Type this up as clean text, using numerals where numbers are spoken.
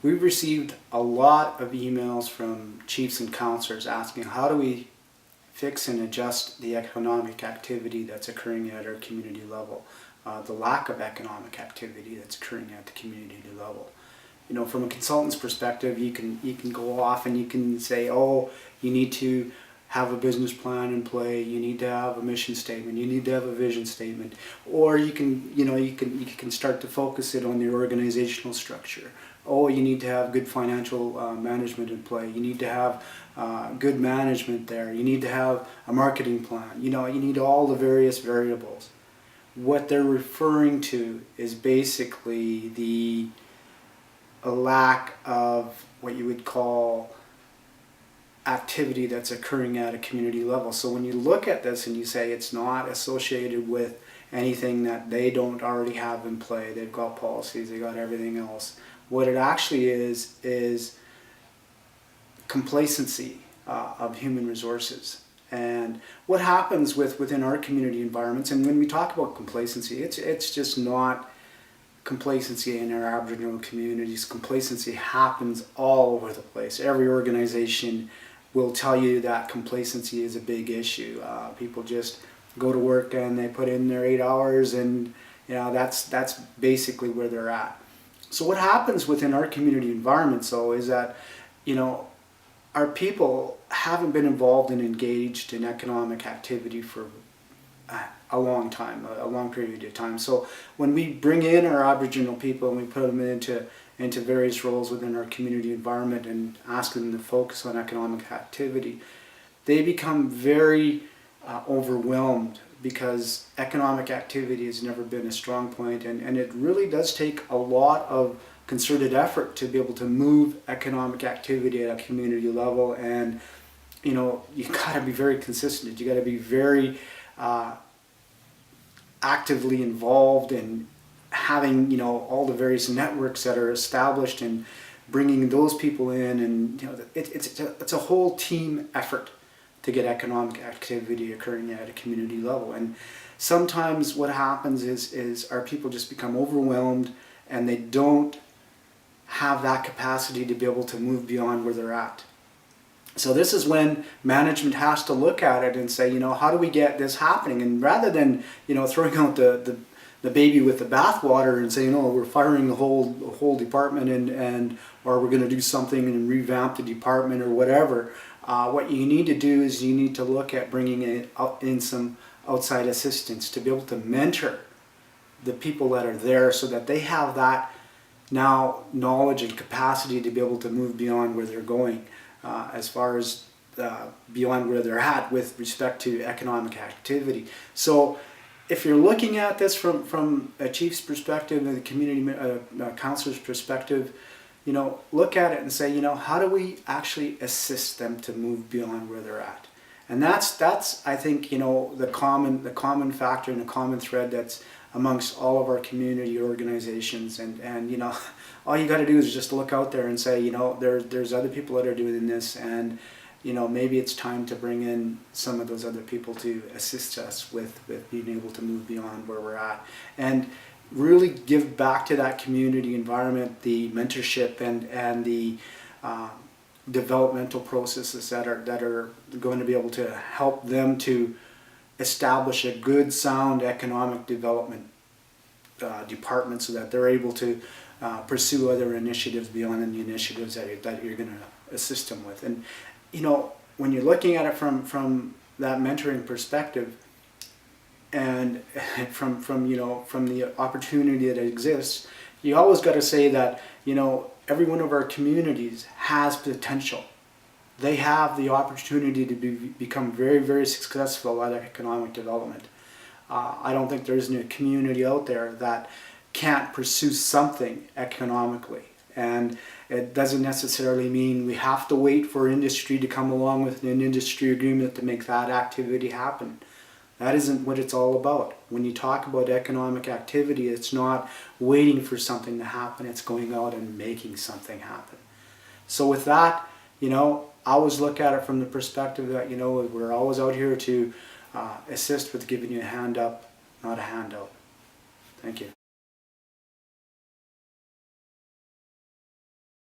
We've received a lot of emails from chiefs and councillors asking how do we fix and adjust the economic activity that's occurring at our community level, the lack of economic activity that's occurring at the community level. You know, from a consultant's perspective, you can go off and you can say, oh, you need to have a business plan in play, you need to have a mission statement, you need to have a vision statement, or you can start to focus it on the organizational structure. Oh, you need to have good financial management in play, you need to have good management there, you need to have a marketing plan, you need all the various variables. What they're referring to is basically a lack of what you would call activity that's occurring at a community level. So when you look at this and you say it's not associated with anything that they don't already have in play, they've got policies, they've got everything else, what it actually is complacency of human resources. And what happens within our community environments, and when we talk about complacency, it's just not complacency in our Aboriginal communities. Complacency happens all over the place. Every organization will tell you that complacency is a big issue. People just go to work and they put in their 8 hours, and that's basically where they're at. So what happens within our community environments, though, is that our people haven't been involved and engaged in economic activity for a long time, a long period of time. So when we bring in our Aboriginal people and we put them into various roles within our community environment and ask them to focus on economic activity, they become very overwhelmed, because economic activity has never been a strong point, and it really does take a lot of concerted effort to be able to move economic activity at a community level. And you got to be very consistent, you got to be very actively involved in having all the various networks that are established and bringing those people in, and it's a whole team effort to get economic activity occurring at a community level. And sometimes what happens is our people just become overwhelmed, and they don't have that capacity to be able to move beyond where they're at. So this is when management has to look at it and say, how do we get this happening? And rather than throwing out the baby with the bathwater and saying, oh, we're firing the whole department and or we're going to do something and revamp the department or whatever, what you need to do is you need to look at bringing in some outside assistance to be able to mentor the people that are there, so that they have that now knowledge and capacity to be able to move beyond where they're going, as far as beyond where they're at with respect to economic activity. So if you're looking at this from a chief's perspective and the community councilor's perspective, look at it and say, how do we actually assist them to move beyond where they're at? And that's I think the common factor and the common thread that's amongst all of our community organizations. And all you got to do is just look out there and say, there's other people that are doing this, and maybe it's time to bring in some of those other people to assist us with being able to move beyond where we're at, and really give back to that community environment the mentorship and the developmental processes that are going to be able to help them to establish a good, sound economic development department, so that they're able to pursue other initiatives beyond the initiatives that you're going to assist them with. And when you're looking at it from that mentoring perspective, and from the opportunity that exists, you always got to say that every one of our communities has potential. They have the opportunity to become very, very successful at economic development. I don't think there's a community out there that can't pursue something economically. And it doesn't necessarily mean we have to wait for industry to come along with an industry agreement to make that activity happen. That isn't what it's all about. When you talk about economic activity, it's not waiting for something to happen, it's going out and making something happen. So with that, I always look at it from the perspective that, we're always out here to assist with giving you a hand up, not a handout. Thank you.